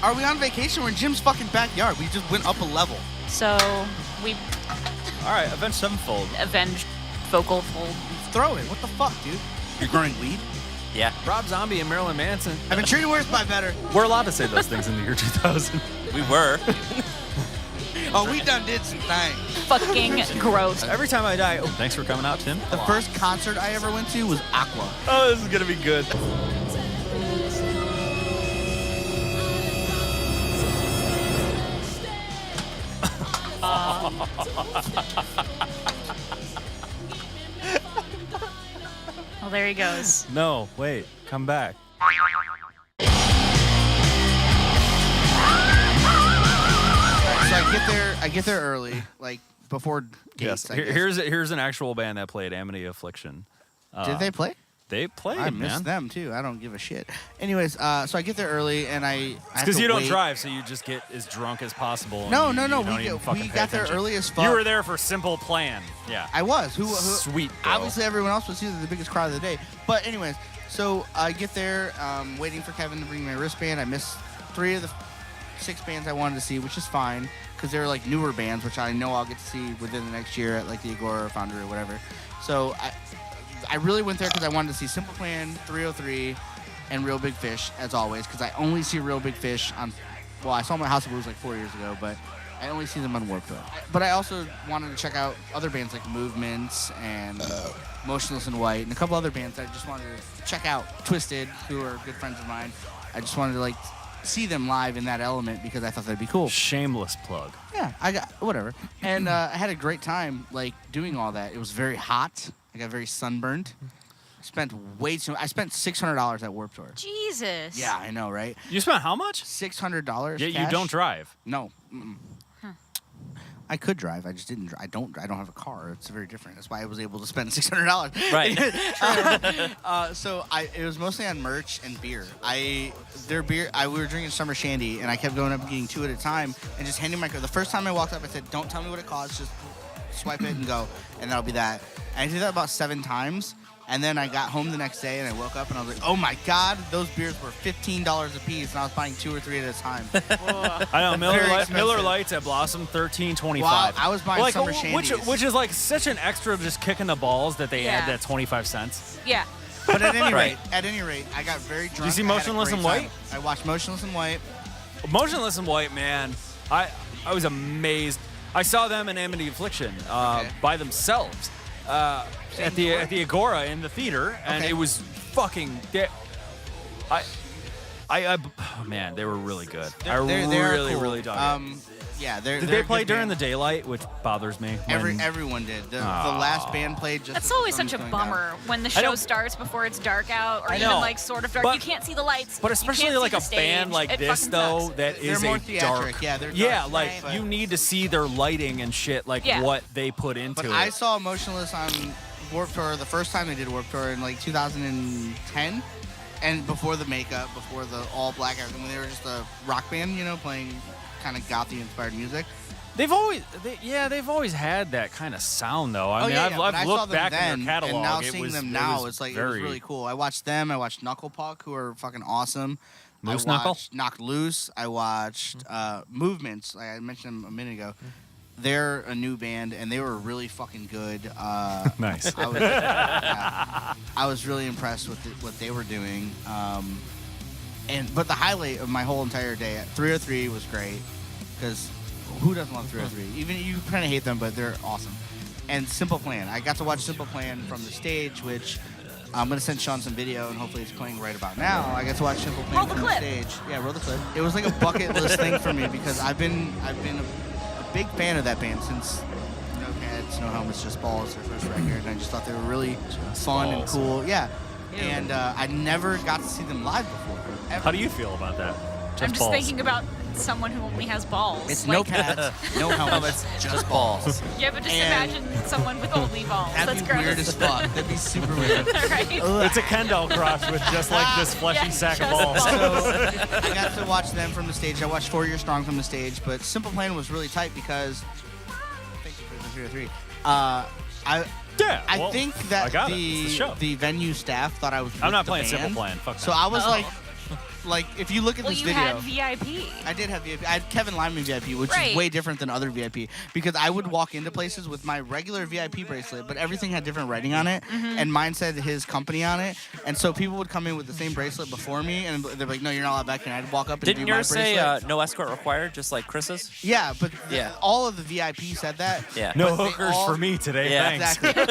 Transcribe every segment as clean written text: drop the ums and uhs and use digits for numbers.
Are we on vacation? We're in Jim's fucking backyard. We just went up a level. So we All right, Avenged Sevenfold. avenged vocal fold. Throw it. What the fuck, dude? You're growing weed? Yeah. Rob Zombie and Marilyn Manson. I've been treated worse by better. We're allowed to say those things in the year 2000. We were. Oh, we done did some things. Fucking gross. Every time I die, oh, thanks for coming out, Tim. The first concert I ever went to was Aqua. Oh, this is gonna be good. Well, there he goes. No, wait, come back. So I get there early, like before gates. Yes. I guess. Here's an actual band that played Amity Affliction. Did they play? They played, I man. missed them too. I don't give a shit. Anyways, so I get there early and I Because you don't drive, so you just get as drunk as possible. No. You don't even We fucking pay got there attention. early as fuck. You were there for Simple Plan. Yeah. I was. Who Sweet, bro. Obviously, everyone else was either the biggest crowd of the day. But anyways, so I get there, waiting for Kevin to bring my wristband. I missed 3 of the 6 bands I wanted to see, which is fine because they're like newer bands, which I know I'll get to see within the next year at like the Agora or Foundry or whatever. So I really went there because I wanted to see Simple Plan, 303, and Real Big Fish as always because I only see Real Big Fish on. Well, I saw my House of Blues like 4 years ago, but I only see them on Warped Tour. But I also wanted to check out other bands like Movements and Motionless in White and a couple other bands that I just wanted to check out. Twisted, who are good friends of mine. I just wanted to like see them live in that element because I thought that'd be cool. Shameless plug. Yeah, I got whatever. And I had a great time like doing all that. It was very hot. I got very sunburned. I spent $600 at Warped Tour. Jesus. Yeah, I know, right? You spent how much? $600. Yeah, you cash? don't drive. No. I could drive. I just didn't. I don't have a car. It's very different. That's why I was able to spend $600. Right. So it was mostly on merch and beer. We were drinking Summer Shandy, and I kept going up and getting 2 at a time, and just handing my card. The first time I walked up, I said, "Don't tell me what it costs. Just swipe it and go, and that'll be that." And I did that about 7 times. And then I got home the next day and I woke up and I was like, oh my God, those beers were $15 a piece and I was buying 2 or 3 at a time. I know, Very expensive. Miller Lights at Blossom, $13.25. Wow, I was buying Summer Shandies. which is like such an extra just kicking the balls that they add that 25 cents. Yeah. But at any Right. rate, I got very drunk. Did you see I had a Motionless great in White? time. I watched Motionless in White. Motionless in White, man, I was amazed. I saw them in Amity Affliction by themselves at the Agora in the theater, and Okay. it was fucking. Man, they were really good. I really, cool. really dug it. Yeah, Did they play during the daylight, which bothers me? Everyone did. The last band played just. That's as the always sun such a was going down. bummer when the I show know. starts before it's dark out, or I even know. like sort of dark. But- You can't see the lights. But you especially can't like see a the band stage. like It this, fucking though, sucks. that They're is more a theatric. dark. Yeah, they're Yeah, dark, like but- you need to see their lighting and shit, like Yeah. what they put into But it. I saw Motionless on Warped Tour the first time they did Warped Tour in like 2010, and before the makeup, before the all black everything, when they were just a rock band, playing kind of gothy inspired music. They've always had that kind of sound, though. I mean, but I I've saw looked them back then, in their catalog. and now it seeing was, them it now, was it's like very, it was really cool. I watched them. I watched Knuckle Puck, who are fucking awesome. Moose I Knuckle? watched Knocked Loose. I watched Movements. Like I mentioned them a minute ago. They're a new band, and they were really fucking good. Nice. I was really impressed with what they were doing. But the highlight of my whole entire day at 303 was great because who doesn't love 303? Even you kind of hate them, but they're awesome. And Simple Plan. I got to watch Simple Plan from the stage, which I'm gonna send Sean some video, and hopefully it's playing right about now. I got to watch Simple Plan Roll the from clip. the stage. Yeah, roll the clip. It was like a bucket list thing for me because I've been a big fan of that band since No Cats, No Helmets, Just Balls, their first record, and I just thought they were really fun and cool. Yeah. And I never got to see them live before. Ever. How do you feel about that? I'm just balls. thinking about someone who only has balls. It's like, no pads, no helmets, just balls. Yeah, but just And- imagine someone with only balls. That'd That's be gross. weird as fuck. That'd be super weird. right? It's a Ken doll cross with just like this fleshy Yeah, sack of just balls. So I got to watch them from the stage. I watched 4 Year Strong from the stage, but Simple Plan was really tight because. Thank you for the 303. I think that I got it. It's the show. the venue staff thought I was. I'm not with the playing band. Simple Plan. Fuck So that. I was like, like if you look at Well, this you video, had VIP. I did have VIP. I had Kevin Lyman VIP, which Right. is way different than other VIP because I would walk into places with my regular VIP bracelet, but everything had different writing on it, and mine said his company on it, and so people would come in with the same bracelet before me, and they're like, "No, you're not allowed back." And I'd walk up and Didn't do my yours say bracelet. no escort required, just like Chris's? Yeah, but Yeah. all of the VIP said that. Yeah. No but they hookers all- for me today. Yeah. Thanks. Exactly.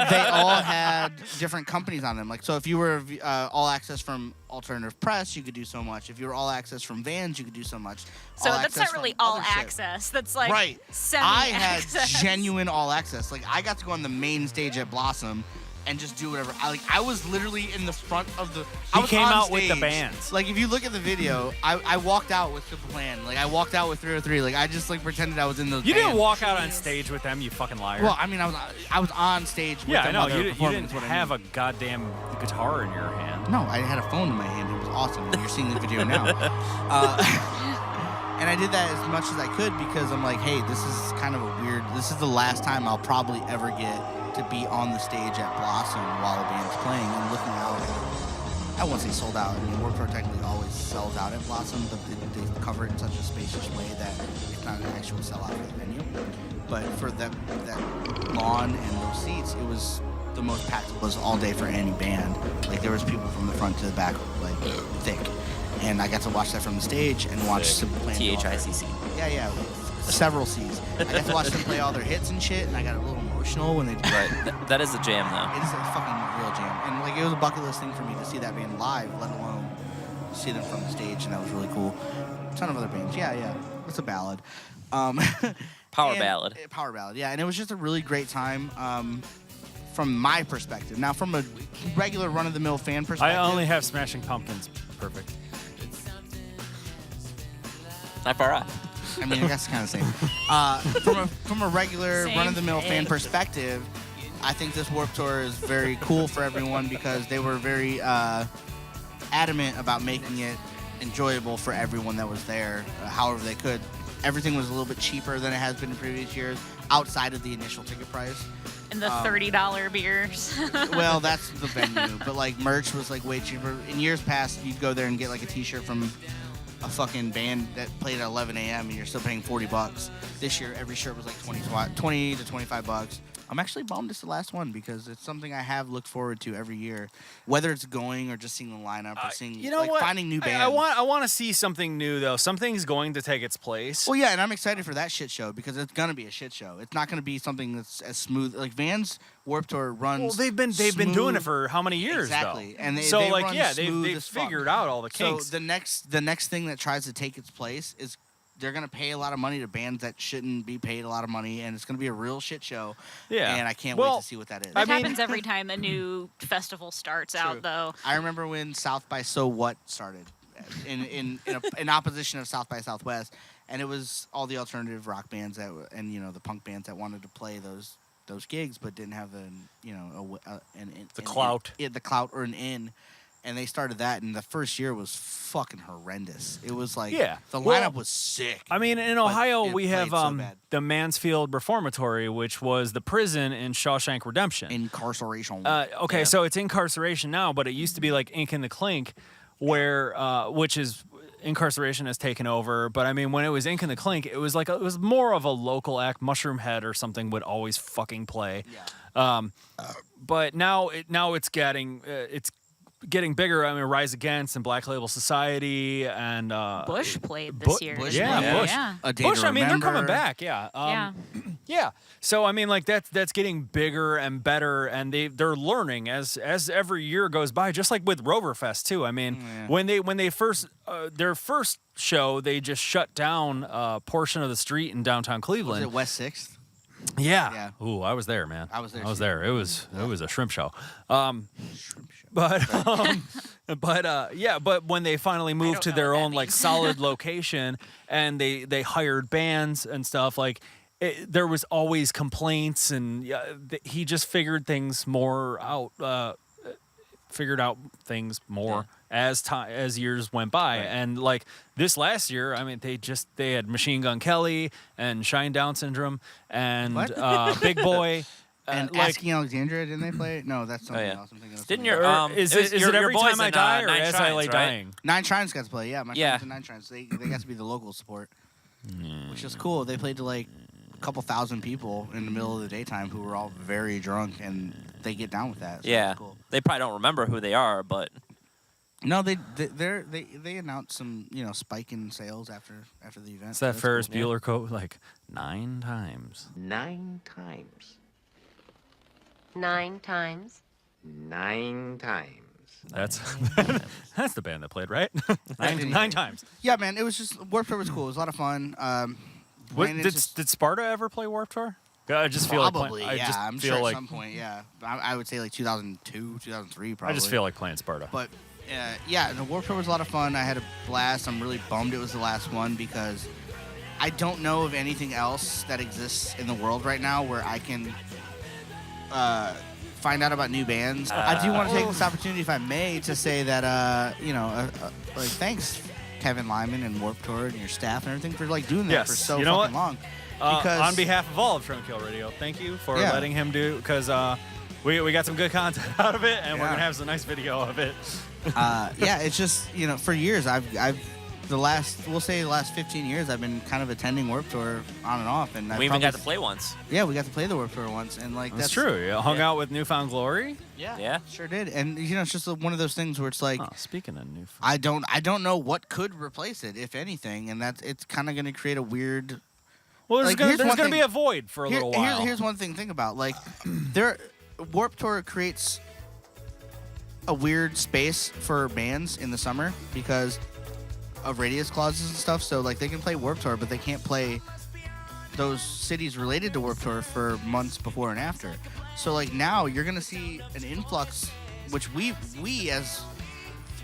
They all had different companies on them. Like, so if you were all access from Alternative Press, you could do so much. If you were all access from Vans, you could do so much. So All that's access not really from all other shit. access. That's like Right. semi I had access. genuine all access. Like, I got to go on the main stage at Blossom and just do whatever. I was literally in the front of the. I He was came on out with the stage. bands. Like, if you look at the video, I walked out with Simple Plan. Like, I walked out with 303. Like, I just like pretended I was in those. You didn't bands. walk out on stage with them, you fucking liar. Well, I mean, I was on stage. With yeah, I them know. while they were You performing, didn't is what I have mean. a goddamn guitar in your hand. No, I had a phone in my hand. It was awesome. And you're seeing the video now. And I did that as much as I could because I'm like, hey, this is kind of a weird. This is the last time I'll probably ever get to be on the stage at Blossom while a band's playing and looking out. I won't say sold out. I mean, Warped Tour technically always sells out at Blossom, but they cover it in such a spacious way that it's not an actual sellout for the venue. But for that lawn and those seats, it was the most packed it was all day for any band. Like, there was people from the front to the back, like, thick. And I got to watch that from the stage and watch Simple Plan. do all their- THICC. Yeah, several C's. I got to watch them play all their hits and shit, and I got a little emotional when they did Right. That is a jam, though. It is a fucking real jam. And, like, it was a bucket list thing for me to see that band live, let alone see them from the stage, and that was really cool. A ton of other bands. Yeah. It's a ballad. Power and- ballad. Power ballad, yeah. And it was just a really great time from my perspective. Now, from a regular run-of-the-mill fan I perspective... only have Smashing Pumpkins. Perfect. Not far off. I mean, I guess it's kind of the same. From a regular Same run-of-the-mill fan thing. perspective, I think this Warped Tour is very cool for everyone because they were very adamant about making it enjoyable for everyone that was there, however they could. Everything was a little bit cheaper than it has been in previous years, outside of the initial ticket price. And the $30 beers. Well, that's the venue, but like merch was like way cheaper. In years past, you'd go there and get like a T-shirt from a fucking band that played at 11 a.m. and you're still paying $40. This year, every shirt was like 20 to $25. I'm actually bummed it's the last one because it's something I have looked forward to every year, whether it's going or just seeing the lineup or seeing You know like what? finding new bands. I want to see something new though. Something's going to take its place. Well, yeah, and I'm excited for that shit show because it's gonna be a shit show. It's not gonna be something that's as smooth. Like Vans Warped Tour runs. Well, they've been doing smooth. it for how many years? Exactly, though? and they so like run yeah, smooth they've as fuck. figured out all the kinks. So the next thing that tries to take its place is they're gonna pay a lot of money to bands that shouldn't be paid a lot of money, and it's gonna be a real shit show. Yeah. and I can't Well, wait to see what that is. I That mean- happens every time a new festival starts True. out, though. I remember when South by So What started, in opposition of South by Southwest, and it was all the alternative rock bands that and the punk bands that wanted to play those gigs but didn't have the clout. the clout or an in. And they started that, and the first year was fucking horrendous. It was like Yeah. the Well, lineup was sick. I mean, in but Ohio, it we have played so bad. the Mansfield Reformatory, which was the prison in Shawshank Redemption. Incarceration. Okay, Yeah. so it's incarceration now, but it used to be like Ink and the Clink, where which is incarceration has taken over. But I mean, when it was Ink and the Clink, it was more of a local act. Mushroom Head or something would always fucking play. yeah. But now it's getting bigger. I mean, Rise Against and Black Label Society and Bush played this year. Bush yeah, played. Bush. Yeah. A Day Bush, to I mean, they're coming Remember. back. Yeah. Yeah. Yeah. So I mean, like that's getting bigger and better, and they're learning as every year goes by. Just like with Roverfest too. I mean, Yeah. when they first their first show, they just shut down a portion of the street in downtown Was Cleveland. it West 6th? Yeah. Yeah. Ooh, I was there, man. I was there, I was too. there. It was a shrimp show. Shrimp show. But when they finally moved don't to know their what that own like means. solid location and they hired bands and stuff, like there was always complaints, and he just figured things more out. Figured out things more as years went by, and like this last year, I mean, they had Machine Gun Kelly and Shine Down Syndrome and What? Big Boy. And like, Asking Alexandria, didn't they play? No, that's something yeah. else. I'm thinking of Didn't something your else. is it was it your every boys time I in, die or Nine as I Shrines, lay right? dying? Nine Shrines got to play. Yeah, my Yeah. friends in Nine Shrines. They got to be the local support, which is cool. They played to like a couple thousand people in the middle of the daytime who were all very drunk, and they get down with that. So Yeah. it's cool. They probably don't remember who they are, but No, they announced some spike in sales after the event. It's so that that's Ferris cool. Bueller quote, like 9 times. 9 times. 9 times. 9 times. That's that's the band that played, right? nine Anyway. times. Yeah, man, it was just Warped Tour was cool. It was a lot of fun. What, Dwayne, it's did just- did Sparta ever play Warped Tour? I just feel Probably, like I yeah. just I'm feel sure like at some point, yeah. I would say like 2002, 2003, probably. I just feel like playing Sparta. But yeah, the Warped Tour was a lot of fun. I had a blast. I'm really bummed it was the last one because I don't know of anything else that exists in the world right now where I can find out about new bands. I do want to take this opportunity, if I may, to say that like thanks Kevin Lyman and Warped Tour and your staff and everything for like doing that Yes. for so You know fucking what? long. Because on behalf of all of Trim Kill Radio, thank you for Yeah. letting him do, because we got some good content out of it, and we're Yeah. gonna have some nice video of it. yeah, it's just for years the last 15 years I've been kind of attending Warped Tour on and off, and we even got to play once. Yeah, we got to play the Warped Tour once, and like That's true. You hung out with Newfound Glory. Yeah. sure did, and it's just one of those things where it's like. Oh, speaking of Newfound, I don't know what could replace it, if anything, and it's kind of going to create a weird. well, there's like, gonna, here's one be thing. a void for a little while. Here's one thing. Think about like, Warped Tour creates a weird space for bands in the summer because of radius clauses and stuff. So like they can play Warped Tour, but they can't play those cities related to Warped Tour for months before and after. So like now you're gonna see an influx, which we as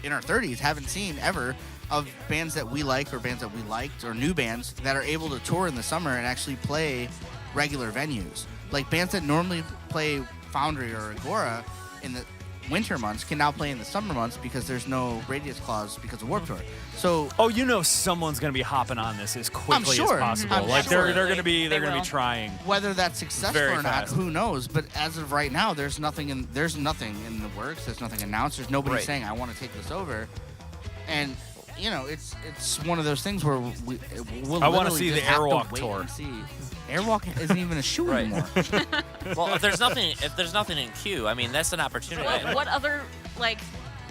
in our 30s haven't seen ever, of bands that we like or bands that we liked or new bands that are able to tour in the summer and actually play regular venues. Like bands that normally play Foundry or Agora in the winter months can now play in the summer months because there's no radius clause because of Warped Tour. So Oh, someone's gonna be hopping on this as quickly sure. as possible. I'm Like sure. they're gonna be They they're gonna will. be trying. whether that's successful Very or not, fast. who knows? But as of right now, there's nothing in the works. There's nothing announced. There's nobody Right. saying I want to take this over. And it's one of those things where we'll I wanna literally see just the have to Airwalk wait tour. and see. Airwalk isn't even a shoe Right. anymore. Well, if there's nothing in queue, I mean that's an opportunity. What other like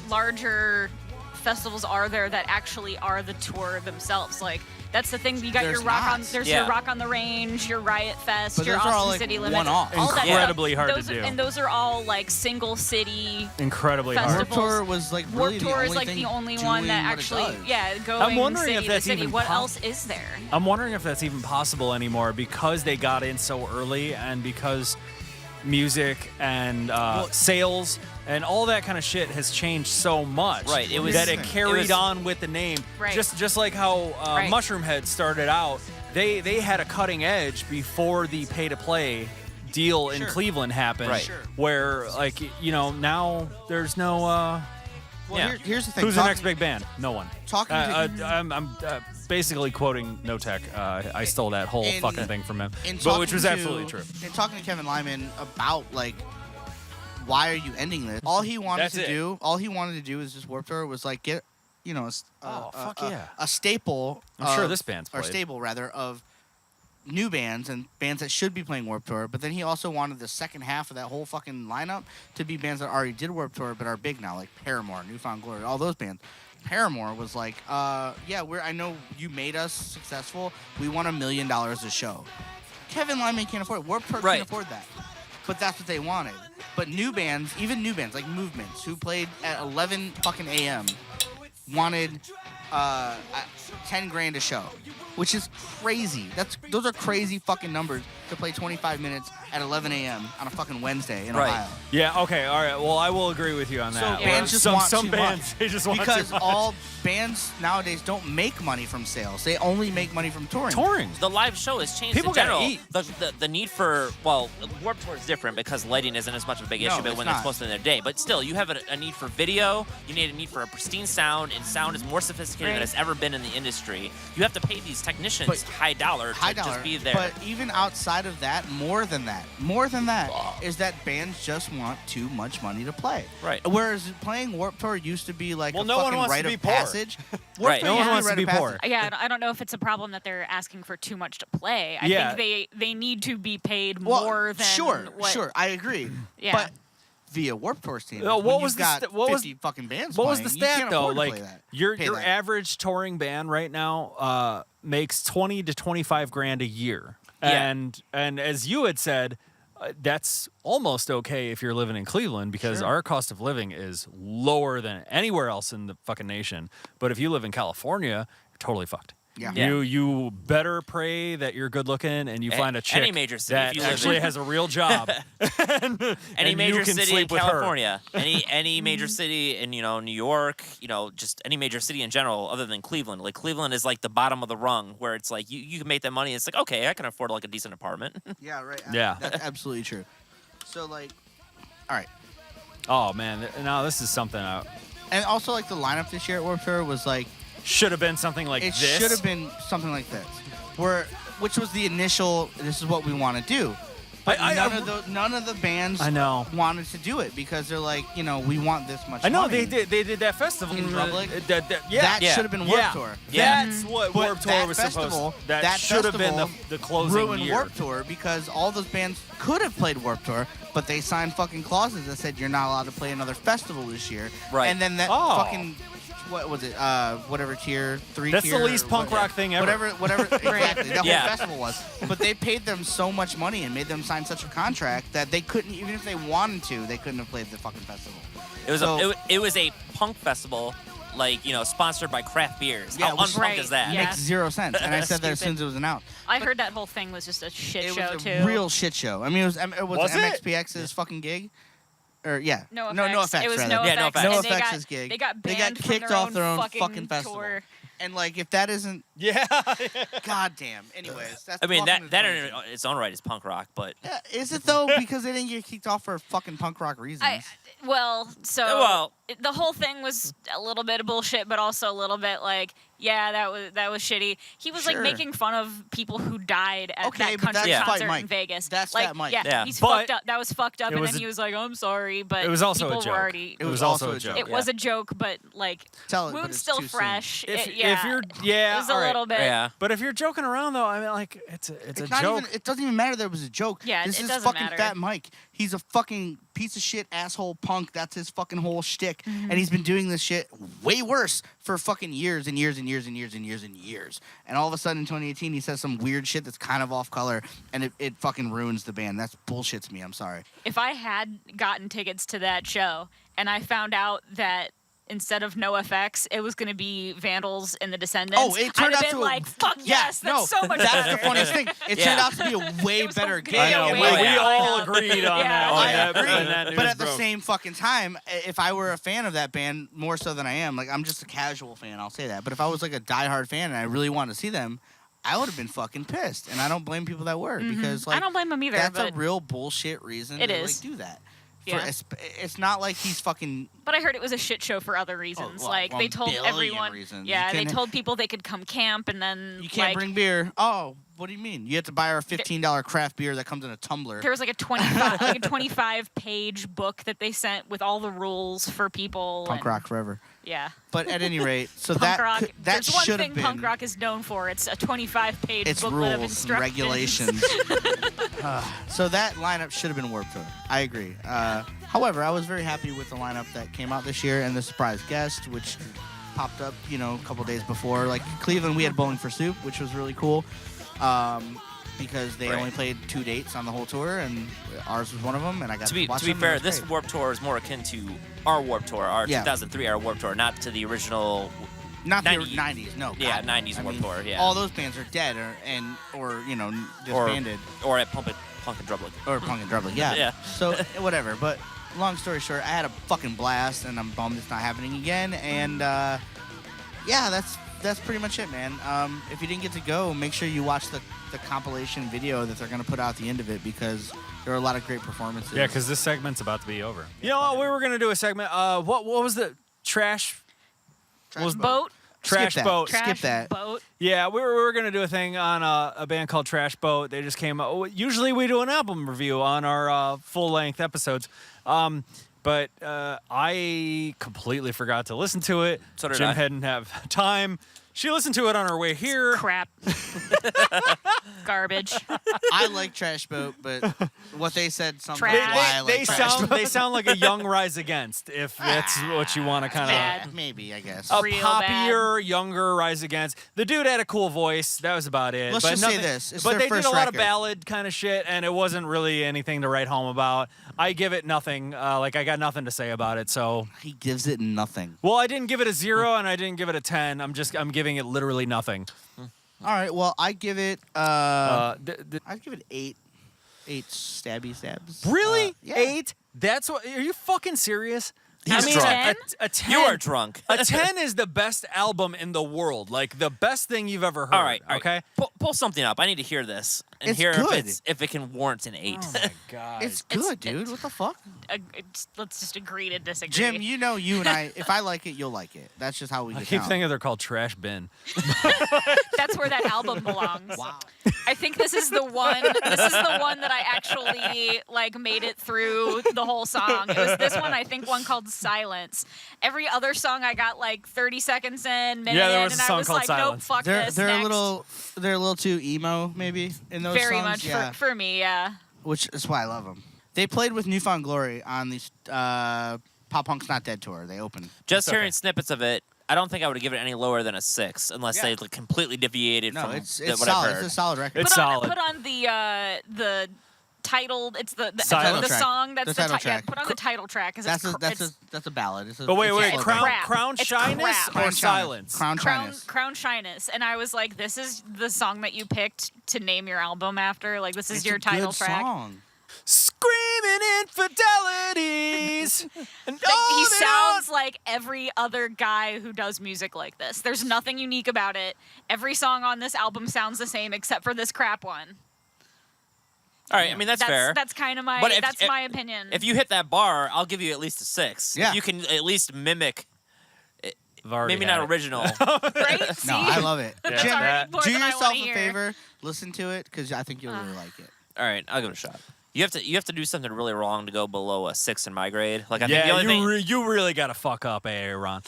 larger festivals are there that actually are the tour themselves? Like that's the thing. You got There's your rock on. not. There's Yeah. your Rock on the Range, your Riot Fest, But your those are Austin all, like, City Limits. one-offs. all that stuff. Incredibly hard to Those are- do. And those are all like single city. Incredibly hard. Festival. Warped Tour was like really Warped the Tour only is like thing the only doing one that what it actually, does. going wondering city if to that's city. even What pos- else is there? I'm wondering if that's even possible anymore because they got in so early and because music and sales and all that kind of shit has changed so much. Right, it was- that it it carried was- on with the name. Right. Just like how Right. Mushroom Head started out, they had a cutting edge before the pay to play deal in Sure. Cleveland happened. Right. Sure. Where like now there's no. Well, Yeah. here's the thing. Who's the next big band? No one. Talking to I'm basically quoting No Tech. I stole that whole In- fucking thing from him, in but which talking was to- absolutely true. In talking to Kevin Lyman about like why are you ending this? All he wanted That's to it. do, is just Warped Tour was like get Fuck yeah. a staple. I'm sure of- this band's or played. stable rather of new bands and bands that should be playing Warped Tour. But then he also wanted the second half of that whole fucking lineup to be bands that already did Warped Tour but are big now, like Paramore, Newfound Glory, all those bands. Paramore was like, I know you made us successful. We want $1 million a show. Kevin Lyman can't afford it. Warped Tour Right. can't afford that. But that's what they wanted. But new bands, even new bands like Movements, who played at 11 fucking a.m., wanted 10 grand a show, which is crazy. Those are crazy fucking numbers to play 25 minutes at 11 a.m. on a fucking Wednesday in Right. Ohio. Yeah. Okay. All right. Well, I will agree with you on So that. bands Where just some want some too bands much. they just want Because too much. all bands nowadays don't make money from sales. They only make money from touring. touring. The live show has changed People in gotta general. eat. The need for Warped Tour is different because lighting isn't as much of a big No, issue, but it's when not. it's supposed to in their day. But still, you have a need for video. You need a need for a pristine sound, and sound is more sophisticated than Right. it's ever been in the industry. You have to pay these technicians But- high dollar to High dollar. just be there. But even outside outside of that, more than that, is that bands just want too much money to play. Right. Whereas playing Warped Tour used to be like Well, a no one fucking wants to rite be of poor. passage. Right. Warped Tour No one used wants to rite be of poor. passage. Yeah, I don't know if it's a problem that they're asking for too much to play. I Yeah. think they need to be paid Well, more than what. sure, I agree. Yeah. But via Warped Tour's team, What when was you've the got sta- what was- 50 fucking bands What was playing, the you stat can't though? afford to Like play that. your Pay your that. average touring band right now makes 20 to 25 grand a year, Yeah. and as you had said, that's almost okay if you're living in Cleveland because Sure. our cost of living is lower than anywhere else in the fucking nation. But if you live in California, you're totally fucked. Yeah. You better pray that you're good looking and you find a chick any major city, that if you live actually in- has a real job. Any And you major can city in sleep with her. California, any major city in New York, just any major city in general, other than Cleveland. Like Cleveland is like the bottom of the rung, where it's like you can make that money. It's like okay, I can afford like a decent apartment. Yeah, right. Yeah. That's absolutely true. So, like, all right. Oh man, now this is something I And also, like, the lineup this year at Warped Tour was like, should have been something like it this. should have been something like this, which was the initial. This is what we want to do. But none of the bands I know. wanted to do it because they're like, we want this much. I know money. they did that festival. In Drublic? Yeah, That Yeah. should have been Warped yeah. Tour. Yeah. That's what But Warped Tour that was festival, supposed. That that should have been festival the closing ruined year. Warped Tour because all those bands could have played Warped Tour, but they signed fucking clauses that said you're not allowed to play another festival this year. Right. And then that Oh. fucking what was it? Whatever tier, 3 That's tier. the least or punk what- rock thing ever. Whatever exactly. That Yeah. whole festival was. But they paid them so much money and made them sign such a contract that they couldn't, even if they wanted to, they couldn't have played the fucking festival. It was So- it was a punk festival, like sponsored by craft beers. Yeah, How which- unpunk Right, is that? yeah. Makes zero sense. And I said that as soon Stupid. as it was announced. I heard that whole thing was just a shit It show was a too. real shit show. I mean, it was Was it? MXPX's fucking gig, or yeah, No no effects. effects. It was rather. no Yeah, no effects. effects. No and effects' gig. They got They banned got from kicked their off own their own fucking fucking festival. tour. And like, if that isn't, Yeah. goddamn. Anyways, that's. I mean welcome that to in 2018. its own right is punk rock, but Yeah, is it though? Because they didn't get kicked off for fucking punk rock reasons. Well, the whole thing was a little bit of bullshit, but also a little bit like, yeah, that was shitty. He was like Sure. making fun of people who died at Okay, that but country that's concert Fat Mike. in Vegas. That's like, Fat Mike. Yeah, Yeah. he's But fucked up. That was fucked up, it and was then a- he was like, "I'm sorry," but It was also a people joke. were already. It was also a joke. It was a joke, but like, Tell it, but wound's it's still too soon. fresh. If Yeah, you're it was a all right. little bit. yeah. But if you're joking around though, I mean, like it's a It's not joke. even. It doesn't even matter that it was a joke. Yeah, this it is doesn't fucking matter. Fat Mike. He's a fucking piece of shit asshole punk. That's his fucking whole shtick, Mm-hmm. and he's been doing this shit way worse for fucking years and years and years and years and years and years. And all of a sudden in 2018, he says some weird shit that's kind of off color, and it fucking ruins the band. That's bullshit to me. I'm sorry. If I had gotten tickets to that show and I found out that instead of NoFX, it was going to be Vandals and the Descendants, Oh, it turned I'd have out been to like, fuck yeah, yes, that's no, so much that's better. the funniest thing. It Yeah. turned out to be a way It was so better good. gig. I know. Yeah, We, way we better. all Yeah. agreed on Yeah. that. Oh, on I that- agree. on that news But at the broke. same fucking time, if I were a fan of that band more so than I am, like I'm just a casual fan, I'll say that. But if I was like a diehard fan and I really wanted to see them, I would have been fucking pissed. And I don't blame people that were because like I don't blame them either. that's but, a real bullshit reason It to is. like do that. Yeah. It's not like he's fucking. but I heard it was a shit show for other reasons. well, like they a told billion everyone, reasons. yeah, You they can't- told people they could come camp, and then You can't like, bring beer. Oh, what do you mean? You have to buy our $15 craft beer that comes in a tumbler. there was like a 25-page book that they sent with all the rules for people. Punk and- rock forever. Yeah. But at any rate, so Punk that rock. could- that There's one should thing have been. punk rock is known for. It's a 25-page It's booklet of rules and instructions. regulations. So that lineup should have been Warped Tour. I agree. However, I was very happy with the lineup that came out this year and the surprise guest, which popped up, a couple days before. Like Cleveland, we had Bowling for Soup, which was really cool, because they Right. only played 2 dates on the whole tour, and ours was one of them. And I got To be watch to be them, and it fair, was this great. Warped Tour is more akin to our Warped Tour, our Yeah. 2003 our Warped Tour, not to the original. Not 90s. the 90s, no. Yeah, God, 90s I Warped mean, Tour, yeah. All those bands are dead or disbanded. Or at Punk and Drublic. Or Punk and Drublic, yeah. Yeah. So, whatever. But long story short, I had a fucking blast, and I'm bummed it's not happening again. And, yeah, that's pretty much it, man. If you didn't get to go, make sure you watch the compilation video that they're going to put out at the end of it, because there are a lot of great performances. Yeah, because this segment's about to be over. You know what? We were gonna do a segment. What was the trash? Trash was Boat. Trash that. Boat. Skip Trash that. Boat. Yeah, we were gonna do a thing on a band called Trash Boat. They just came out. Usually we do an album review on our full length episodes, but I completely forgot to listen to it. So did Jim I. didn't have time. She listened to it on her way here. Crap. Garbage. I like Trash Boat, but what they said something Trash. why I like They Trash sound Boat. they sound like a young Rise Against, if that's what you want to kind of. Bad. Maybe, I guess. A Real poppier, younger Rise Against. The dude had a cool voice. That was about it. Let's but just say nothing- this. It's but their they did first a lot of record. ballad kind of shit, and it wasn't really anything to write home about. I give it nothing. Like, I got nothing to say about it. So, He gives it nothing. well, I didn't give it a 0, and I didn't give it a 10. I'm giving it literally nothing. All right, well, I give it Uh, I'd give it 8 stabby stabs. really? Yeah. 8? That's what? Are you fucking serious? He's I mean, drunk. 10? A 10. You are drunk. A 10 is the best album in the world. Like, the best thing you've ever heard. All right. Okay? Pull something up. I need to hear this and It's hear good. if it can warrant an 8. Oh my god. It's good, dude. What the fuck? Let's just agree to disagree. Jim, you know you and I, if I like it, you'll like it. That's just how we I get keep down. thinking they're called Trash Bin. That's where that album belongs. Wow. I think this is the one. This is the one that I actually like made it through the whole song. It was this one. I think one called Silence. Every other song I got like 30 seconds in, minute Yeah, there in, was a and I song was called like, nope, Silence. fuck They're this. they're next. they're a little too emo maybe in those very songs. much yeah. for me. Yeah. Which is why I love them. They played with Newfound Glory on the Pop Punk's Not Dead tour. They opened. Just okay. hearing snippets of it, I don't think I would have given it any lower than a 6 unless Yeah. they like, completely deviated No, from it's what solid. I've heard. It's a solid record. It's put solid. On, put on the titled. It's the Silence. the song that's The title yeah, track. put on the title track. 'Cause That's it's that's a ballad. It's a, But wait, it's a wait, slow Crown, ballad. crap. Crown It's Shyness crap. or Crown Silence? Crown Shyness. Crown Shyness, and I was like, "This is the song that you picked to name your album after. Like, this is It's your a title good track." Song. Screaming infidelities. And Like, all he they sounds like every other guy who does music like this. There's nothing unique about it. Every song on this album sounds the same except for this crap one. All right, I mean that's fair. That's kind of my But if- that's if- my opinion. If you hit that bar, I'll give you at least a 6. Yeah. If you can at least mimic, I've already maybe had not it. original. right? See? No, I love it. Yeah. Jim, already more do than I yourself wanna a hear. favor. Listen to it because I think you'll really like it. All right, I'll give it a shot. You have to do something really wrong to go below a 6 in my grade. Like I think the Yeah, only thing. you really got to fuck up, Ron.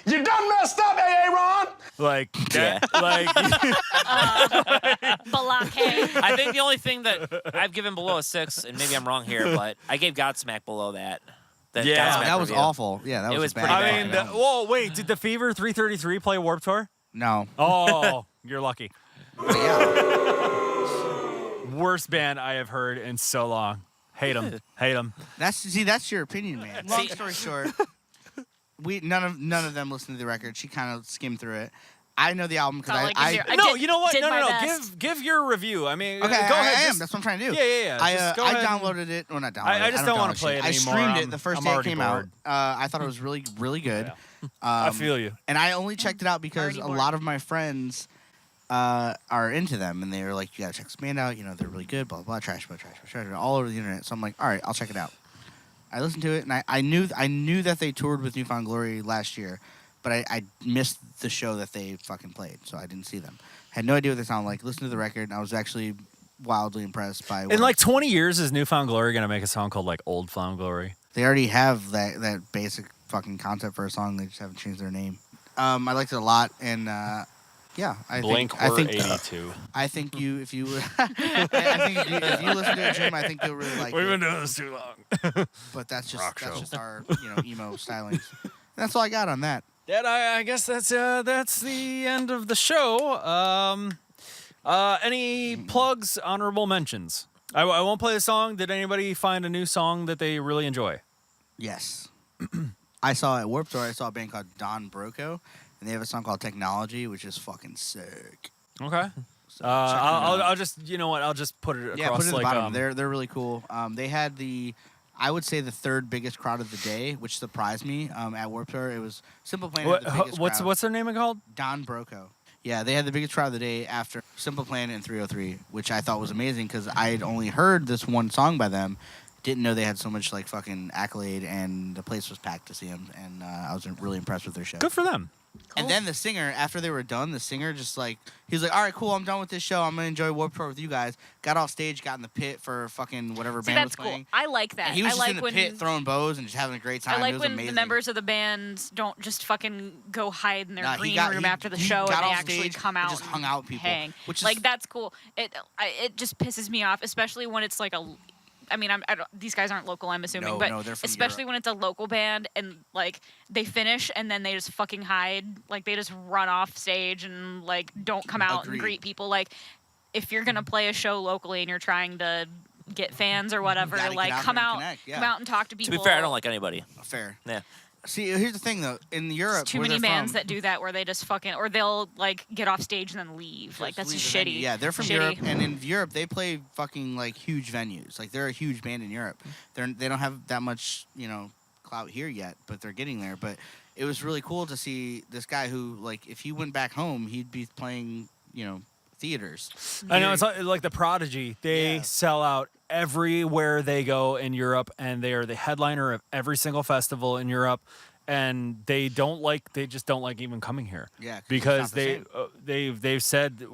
You done messed up, Aaron. Like, Yeah. like Balake. I think the only thing that I've given below a 6, and maybe I'm wrong here, but I gave Godsmack below that. Yeah. Godsmack That was review. awful. Yeah, that It was, was a bad pretty I bad. mean, album. whoa, wait, did the Fever 333 play Warped Tour? No. Oh, you're lucky. But yeah. Worst band I have heard in so long. Hate them. Hate them. That's your opinion, man. Long story short, none of them listened to the record. She kind of skimmed through it. I know the album because Felt like I easier. I No, did- you know what? did No, my no, no. best. Give your review. I mean, okay, go I ahead. am. just- That's what I'm trying to do. Yeah. Just go I ahead and- downloaded it. Well, not downloaded. I just don't wanna download play shit. it I anymore. streamed I'm- it the first I'm day it already came bored. out. I thought it was really, really good. I feel you. And I only checked it out because Already a bored. lot of my friends are into them, and they were like, "You gotta check this band out. You know, they're really good." Blah blah. Trash, all over the internet. So I'm like, "All right, I'll check it out." I listened to it, and I knew that they toured with Newfound Glory last year, but I missed the show that they fucking played, so I didn't see them. Had no idea what they sound like. Listened to the record, and I was actually wildly impressed by. In like 20 years, is Newfound Glory going to make a song called like Old Found Glory? They already have that basic fucking concept for a song. They just haven't changed their name. I liked it a lot, and yeah, I think 82. I think you if you if you listen to it, Jim, I think you'll really like it. doing this too long. But that's Rock show. just our emo stylings. That's all I got on that. I guess that's the end of the show. Any plugs, honorable mentions? I won't play the song. Did anybody find a new song that they really enjoy? Yes, I saw at Warped Tour. I saw a band called Don Broco, and they have a song called Technology, which is fucking sick. Okay. So check them out. I'll just I'll just put it across Yeah, put it at the like bottom. They're really cool. They had I would say the third biggest crowd of the day, which surprised me. At Warped Tour, it was Simple Plan. Had the biggest crowd. what's their name called? Don Broco. Yeah, they had the biggest crowd of the day after Simple Plan and 303, which I thought was amazing because I had only heard this one song by them, didn't know they had so much like fucking accolade, and the place was packed to see him, and I was really impressed with their show. Good for them. And then the singer, after they were done, the singer just like, he was like, all right, cool, I'm done with this show. I'm going to enjoy Warped Tour with you guys. Got off stage, got in the pit for fucking whatever See, band that's was cool. playing. I like that. And he was I just like in the when pit throwing bows and just having a great time. I like it was when amazing. the members of the band don't just fucking go hide in their Nah, he green got- room he- after the he show and got they off actually stage come and out just hung out with people, hang. which is- like that's cool. It just pisses me off, especially when it's like a. I mean, I don't, these guys aren't local, I'm assuming, No, but no, they're from especially Europe. when it's a local band and like they finish and then they just fucking hide, like they just run off stage and like don't come out Agreed. and greet people. Like if you're gonna play a show locally and you're trying to get fans or whatever, gotta get like out come there and out, connect, yeah. come out and talk to To people. be fair, I don't like anybody. Fair. Yeah. See, here's the thing though. In Europe, There's too where many they're bands from, that do that where they just fucking or they'll like get off stage and then leave. Like that's leave just the venue. shitty. Yeah, they're from Shitty. Europe, and in Europe they play fucking like huge venues. Like they're a huge band in Europe. They don't have that much clout here yet, but they're getting there. But it was really cool to see this guy who like if he went back home, he'd be playing theaters. I know it's like the Prodigy. They Yeah. sell out everywhere they go in Europe, and they are the headliner of every single festival in Europe. And they just don't like even coming here. Yeah, 'cause it's because not the same. they've said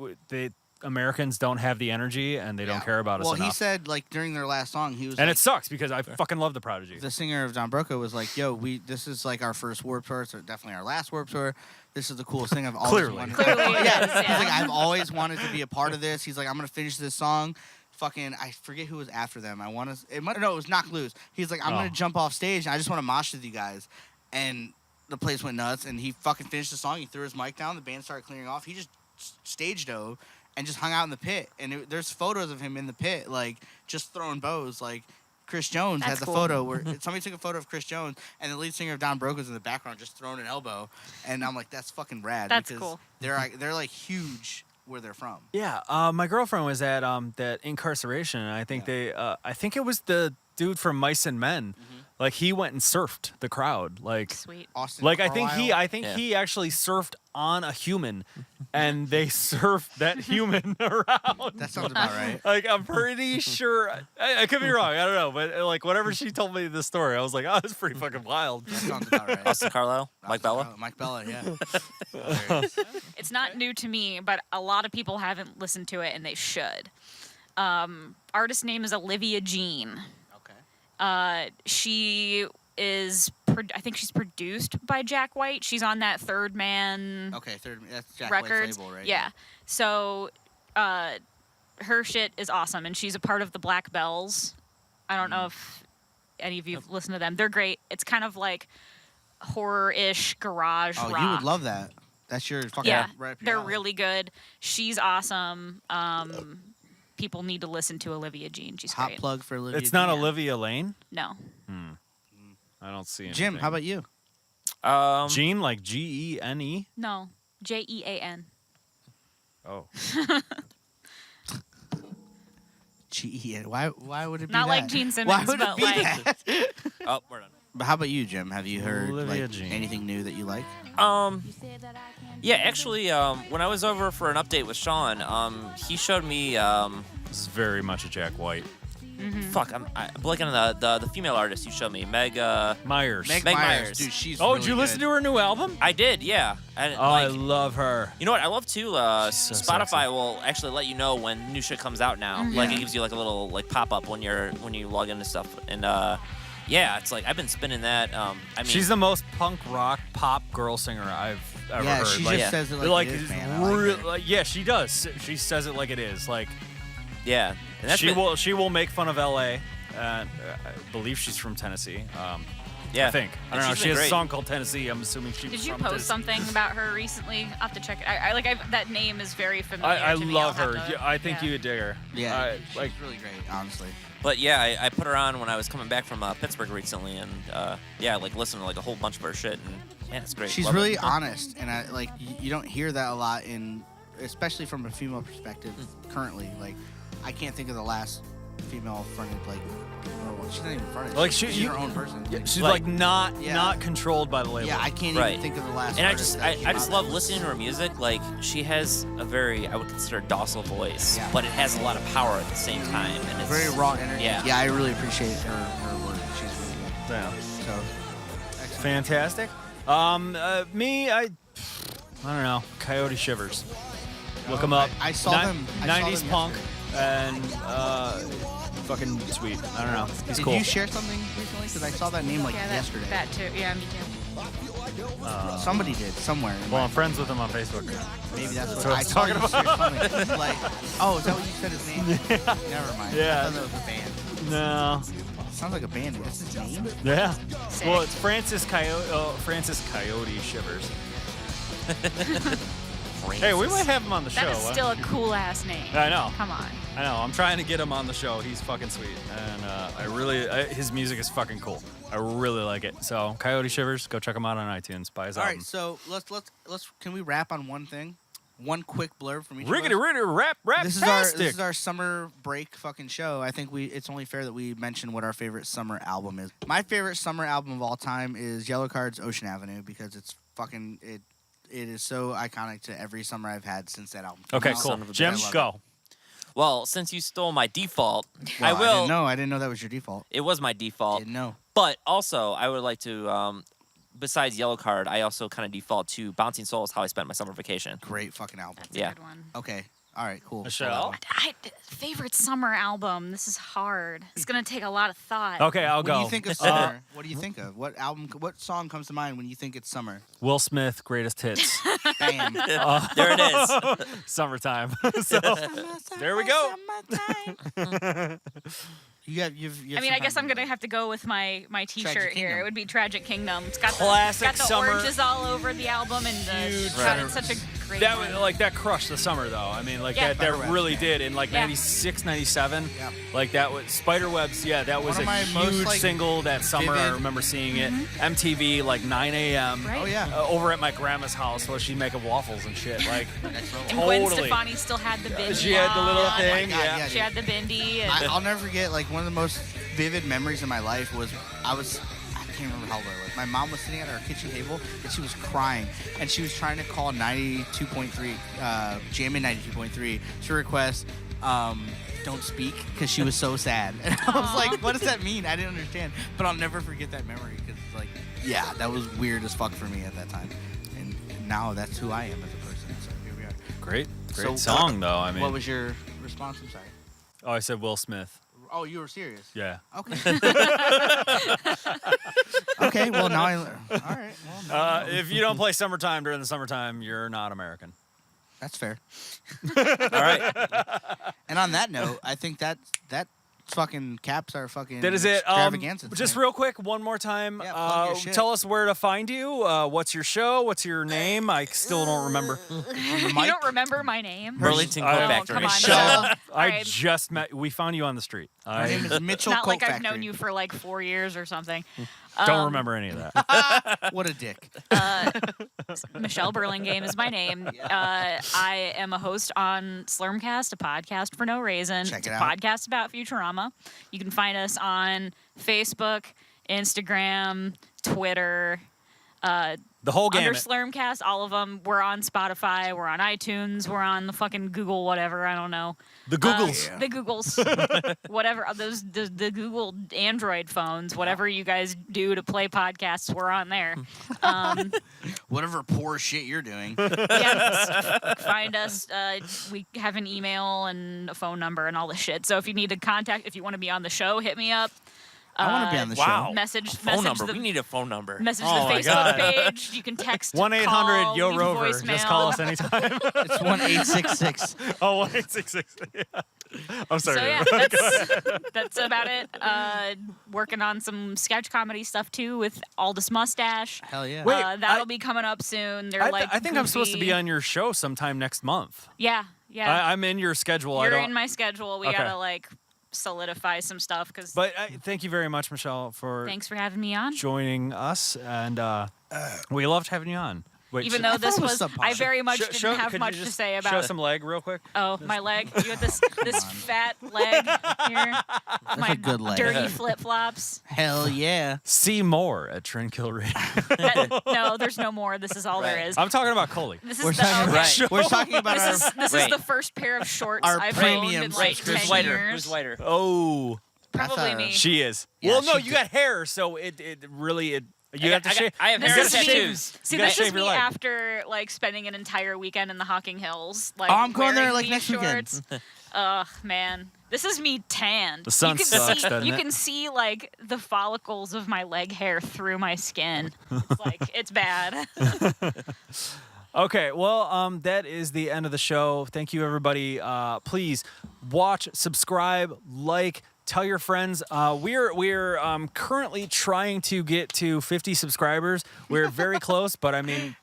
Americans don't have the energy and they don't care about us Well, enough. he said like during their last song, he was and like, it sucks because I fucking love the Prodigy. the singer of Don Broco was like, "Yo, this is like our first Warped Tour. It's definitely our last Warped Tour. This is the coolest thing I've always Clearly. wanted." Clearly it yeah. is, He's yeah. like, "I've always wanted to be a part of this." He's like, "I'm gonna finish this song." Fucking, I forget who was after them. I want to. It was Knock Loose. He's like, "I'm Oh. gonna jump off stage. And I just want to mosh with you guys." And the place went nuts. And he fucking finished the song. He threw his mic down. The band started clearing off. He just stage dove and just hung out in the pit. And there's photos of him in the pit, like just throwing bows, like. Chris Jones That's had the cool. photo where somebody took a photo of Chris Jones and the lead singer of Don Broco's in the background just throwing an elbow, and I'm like, that's fucking rad. That's because cool. They're like huge where they're from. Yeah, my girlfriend was at that Incarceration, and I think I think it was the dude from Mice and Men. Like he went and surfed the crowd, like Sweet. Austin. Like Carlisle. I think Yeah. he actually surfed on a human, and they surfed that human around. That sounds about right. Like I'm pretty sure I could be wrong. I don't know, but like whenever she told me the story, I was like, "Oh, that's pretty fucking wild." That sounds about right. Austin Carlisle, Mike Bella. Mike Bella, yeah. It's not new to me, but a lot of people haven't listened to it and they should. Artist name is Olivia Jean. Okay. She is, I think she's produced by Jack White. She's on that Third Man Okay, that's Jack Records. White's label, right? Yeah. So her shit is awesome, and she's a part of the Black Bells. I don't know if any of you have listened to them. They're great. It's kind of like horror-ish garage Oh, rock. you would love that. That's your fucking Yeah, right up your they're alley. really good. She's awesome. People need to listen to Olivia Jean. She's Hot great. plug for Olivia. It's not Jean. Olivia Lane. No. I don't see anything. Jim, how about you? Jean, like Gene? No. Jean. Oh, G-E. Why would it be Not that? like Gene Simmons, Why would but it be like that? Oh, we're done. But how about you, Jim? Have you heard Olivia like Jean. anything new that you like? Yeah, actually, when I was over for an update with Sean, he showed me. this is very much a Jack White. Fuck, I'm blanking on the female artist you showed me, Meg. Myers. Meg Meg Myers. Myers. Dude, she's Oh, really did you listen good. to her new album? I did, yeah. And, Oh, I like, love her. you know what? I love too. So Spotify sexy. will actually let you know when new shit comes out now. Like it gives you like a little like pop up when you log into stuff. And yeah, it's like I've been spinning that. I mean, She's the most punk rock pop girl singer I've ever Yeah, heard. she like, just says it like, like it is, it's man. I like real- her. like, yeah, she does. She says it like it is. Like yeah. And that's she been- will make fun of L.A. I believe she's from Tennessee. Yeah, I think. I And don't know. she's She been has a great. song called Tennessee. I'm assuming she was Did you from post Tennessee. something about her recently? I'll have to check it. That name is very familiar. I to me. love I'll her. have to- Yeah, I think yeah. you would dig her. Yeah, she's like really great, honestly. But yeah, I put her on when I was coming back from Pittsburgh recently, and yeah, like listened to like a whole bunch of her shit, and yeah, it's great. She's Love really it. honest, and I like you don't hear that a lot especially from a female perspective. Currently, like I can't think of the last female fronted like. Or, well, she's not even fronted. Like, she's she- her own person. Yeah, she's Like- like not Yeah. not controlled by the label. Yeah, I can't Right. even think of the last. And I artist just, that came I out just that love was- listening to her music. Like she has a very, I would consider, docile voice, Yeah. but it has a lot of power at the same time, and it's Very raw energy. Yeah. Yeah, I really appreciate her work. She's really good. Damn. So, excellent. Fantastic. Me, I don't know. Coyote Shivers. Look them up. I saw them. I saw 90s them punk and fucking sweet. I don't know. He's Did cool. you share something recently? Because I saw that name like yeah, yesterday. that too. Yeah, me too. Somebody did somewhere. in Well, my- I'm friends with him on Facebook. maybe that's what what I I'm saw. talking You share something like, oh, is that what you said his name? Never mind. Yeah. I thought that was a band. No. Sounds like a band. That's his name. Yeah. Sick. Well, it's Francis Coyote Shivers. Hey, we might have him on the show. That is still a cool ass name. I know. Come on. I know. I'm trying to get him on the show. He's fucking sweet, and his music is fucking cool. I really like it. So, Coyote Shivers, go check him out on iTunes. Buy his All album. right, so let's can we wrap on one thing? One quick blurb from each of Riggedy us? riggedy rap This is our summer break fucking show. I think it's only fair that we mention what our favorite summer album is. My favorite summer album of all time is Yellowcard's Ocean Avenue because it's fucking it is so iconic to every summer I've had since that album. came Okay, out. cool. Son of a Jim, bitch. I love go. Well, since you stole my default, Well, I will. I didn't know that was your default. It was my I default, didn't know. but also I would like to. Besides Yellow Card, I also kind of default to Bouncing Souls, How I Spent My Summer Vacation. Great fucking album. That's Yeah. a good one. Okay. All right. Cool. Michelle? Favorite summer album. This is hard. It's gonna take a lot of thought. Okay, I'll When go. you think of summer, what do you think of? What album? What song comes to mind when you think it's summer? Will Smith, greatest hits, Bam. There it is. summertime. So there we go. You've I mean, I guess I'm gonna gonna have to go with my T-shirt here. Kingdom. It would be Tragic Kingdom. It's got Classic got the summer. oranges all over the album, and Huge it's got summer. such a great. That one. was, like that crushed the summer though. I mean, like Yeah. that Spiderwebs, really yeah. did in like Yeah. 96, 97. Yeah. Like that was Spiderwebs. Yeah, that was One of a my most, huge like, single that summer. I vivid- remember seeing it. MTV like 9 a.m. Mm-hmm. Right. Oh yeah. Over at my grandma's house while she'd making waffles and shit. Like Next level. And Gwen totally. Stefani still had the bindi. She had the little on. thing. God, yeah. yeah. She had the bindi. And I'll never forget. Like one of the most vivid memories of my life was I can't remember how old I was. My mom was sitting at our kitchen table and she was crying and she was trying to call 92.3, Jammin' 92.3 to request Don't Speak because she was so sad. And I was like, what does that mean? I didn't understand. But I'll never forget that memory because, like, yeah, that was weird as fuck for me at that time. And now that's who I am as a person. So here we are. Great So, song though. I mean, What was your response? I'm sorry. oh, I said Will Smith. Oh, you were serious? Yeah. Okay. Okay. Well, now I. All right. Well, now If you don't play summertime during the summertime, you're not American. that's fair. All right. And on that note, I think that fucking caps our fucking. That is it. Extravaganza Just tonight. real quick, one more time. Yeah, plug your shit. Tell us where to find you. What's your show? What's your name? I still don't remember. you don't remember my name? Burlington I- Coat Oh, Factory. come on. Michelle. Michelle. I Alright. just met. We found you on the street. My name I is Mitchell Not Coat like I've Factory. known you for like 4 years or something. don't remember any of that. What a dick. Michelle Burlingame is my name. I am a host on Slurmcast, a podcast for no reason. Check It's it a out. podcast about Futurama. You can find us on Facebook, Instagram, Twitter, The whole under gamut. Slurmcast, all of them. We're on Spotify. We're on iTunes. We're on the fucking Google, whatever. I don't know. The Googles. Yeah. The Googles, whatever. The Google Android phones, whatever you guys do to play podcasts, we're on there. Whatever poor shit you're doing. Yeah, find us. We have an email and a phone number and all the shit. So if you need to contact, if you want to be on the show, hit me up. I want to be on the wow. show. Message Phone number. the We need a phone number. message Oh the my Facebook God. page. You can text 1-800 call, Yo leave Rover. voicemail. Just call us anytime. It's 1-866. Oh, 1-866. Yeah. I'm sorry. So yeah, that's about it. Working on some sketch comedy stuff too with Aldous Mustache. Hell yeah. Wait, That'll I- be coming up soon. They're I think I'm supposed to be goofy. on your show sometime next month. Yeah, yeah. I'm in your schedule. I You're don't. in my schedule. We Okay. gotta like solidify some stuff because. But thank you very much, Michelle, for Thanks for having me on. joining us, and we loved having you on. Wait, Even sh- though I this thought it was was, subpar. I very much Show- didn't show- have could you much to just say Show about. some leg real quick. Oh, my leg. You got this fat leg here. That's My a good leg. dirty flip flops. Hell yeah. See more at Trendkill Radio. No, there's no more. This is all there Right. is. I'm talking about Coley. This is We're the talking, okay. Right. we're talking about This our. is this Right. is the first pair of shorts Our I've premium owned in like subscription. 10 Who's whiter? years. Who's whiter? Oh, Probably That's a- me. she is. Yeah, Well, no, she you could- got hair, so it really you have to shave. I have This hair is gotta me. tattoos. See, You gotta this is shave your me leg. after like spending an entire weekend in the Hocking Hills. Like, Oh, I'm going there, wearing like, these next weekend. shorts. Ugh, man, this is me tanned. The sun you can sucks, see, doesn't you it? can see like the follicles of my leg hair through my skin. It's like it's bad. Okay, well, that is the end of the show. Thank you, everybody. Please watch, subscribe, like, tell your friends. We're currently trying to get to 50 subscribers. We're very close, but I mean,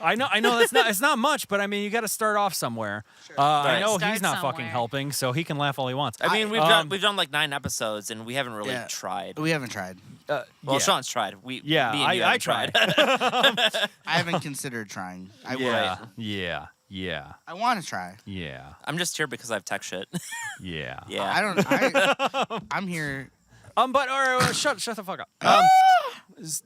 I know it's not much, but I mean, you got to start off somewhere. I Right. know Start he's not fucking somewhere. helping, so he can laugh all he wants. I mean, Um, we've done like 9 episodes and we haven't really Yeah. tried. We haven't tried. Well, yeah. Sean's tried. Me and you I haven't tried. I haven't considered trying. I yeah, will. yeah. I want to try. I'm just here because I have tech shit. Yeah. Yeah. I don't. I'm here. But all right, shut the fuck up.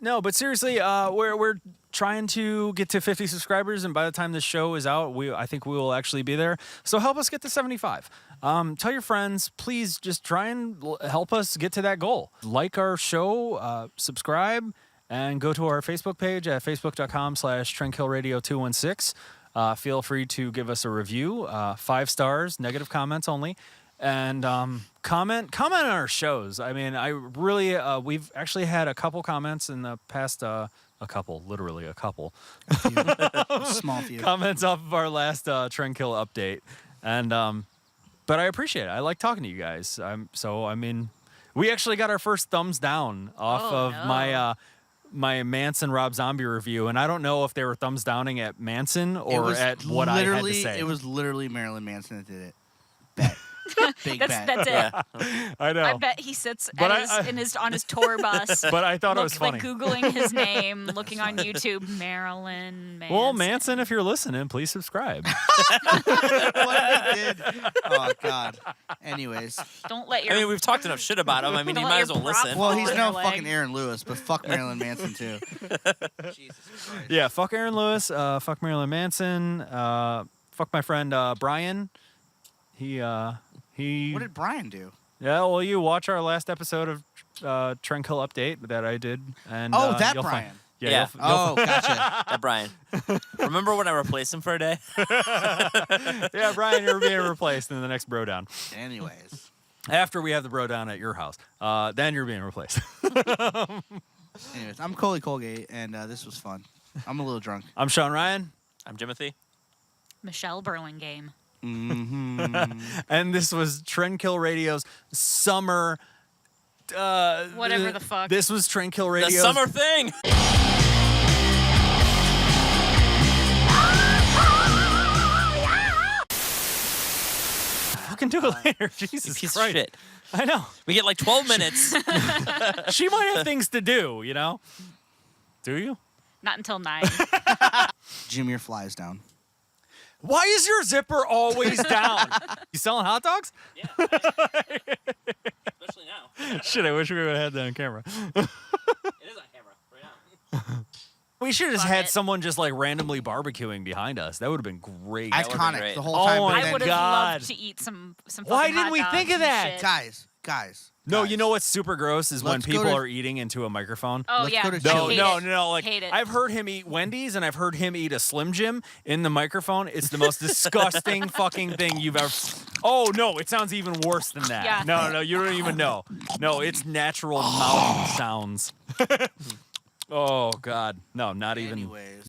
No, but seriously, we're trying to get to 50 subscribers, and by the time this show is out, I think we will actually be there. So help us get to 75. Tell your friends, please. Just try and help us get to that goal. Like our show, subscribe, and go to our Facebook page at facebook.com/TrendkillRadio216. Feel free to give us a review, 5 stars, negative comments only. And comment on our shows. I mean, I really we've actually had a couple comments in the past literally a couple Small few. comments off of our last Trendkill update. And but I appreciate it. I like talking to you guys. I mean, we actually got our first thumbs down off Oh, of no. my Manson Rob Zombie review, and I don't know if they were thumbs downing at Manson It or was at what I had to literally- say. It was literally Marilyn Manson that did it. Bet. Big bet. That's it. Yeah. I know. I bet he sits But on his tour bus. But I thought it was funny. Like Googling his name, looking on YouTube, Marilyn Manson. Well, Manson, if you're listening, please subscribe. What he did. Oh God. Anyways. Don't let your I mean, we've talked enough shit about him. I mean, Don't you let might your as well prop listen. Well, fall he's on no your leg. fucking Aaron Lewis, but fuck Marilyn Manson too. Jesus Christ. Yeah, fuck Aaron Lewis, fuck Marilyn Manson, fuck my friend Brian. He What did Brian do? Yeah, well, you watch our last episode of Trendkill Update that I did, and Oh, that you'll Brian. Find, Yeah. Oh, gotcha. That Brian. Remember when I replaced him for a day? yeah, Brian, you're being replaced in the next bro down. Anyways. After we have the bro down at your house, then you're being replaced. Anyways, I'm Coley Colgate, and this was fun. I'm a little drunk. I'm Sean Ryan, I'm Jimothy. Michelle Burlingame. Mm-hmm. and this was Trendkill Radio's summer. Whatever the fuck. This was Trendkill The Radio's summer thing. Fucking do it later, You Jesus piece of Christ! shit. I know. We get like 12 minutes. She might have things to do, you know? Do you? Not until 9. Jim, your flies down. Why is your zipper always down? You selling hot dogs? Yeah. Especially now. Shit, I wish we would have had that on camera. It is on camera right now. We should have just Fuck had it. someone just like randomly barbecuing behind us. That would have been great. would've been Iconic great. the whole Oh time. my but I then- would have God. loved to eat some Why fucking didn't hot we dogs think of and that? shit. Guys. No, guys. you know what's super gross is when Let's go people to- are eating into a microphone. Oh Let's yeah. go to I Chili's. hate it. No. Like Hate it. I've heard him eat Wendy's and I've heard him eat a Slim Jim in the microphone. It's the most disgusting fucking thing you've ever. Oh no, it sounds even worse than that. Yeah. No, you don't even know. No, it's natural mouth sounds. Oh God, no, not even. Anyways.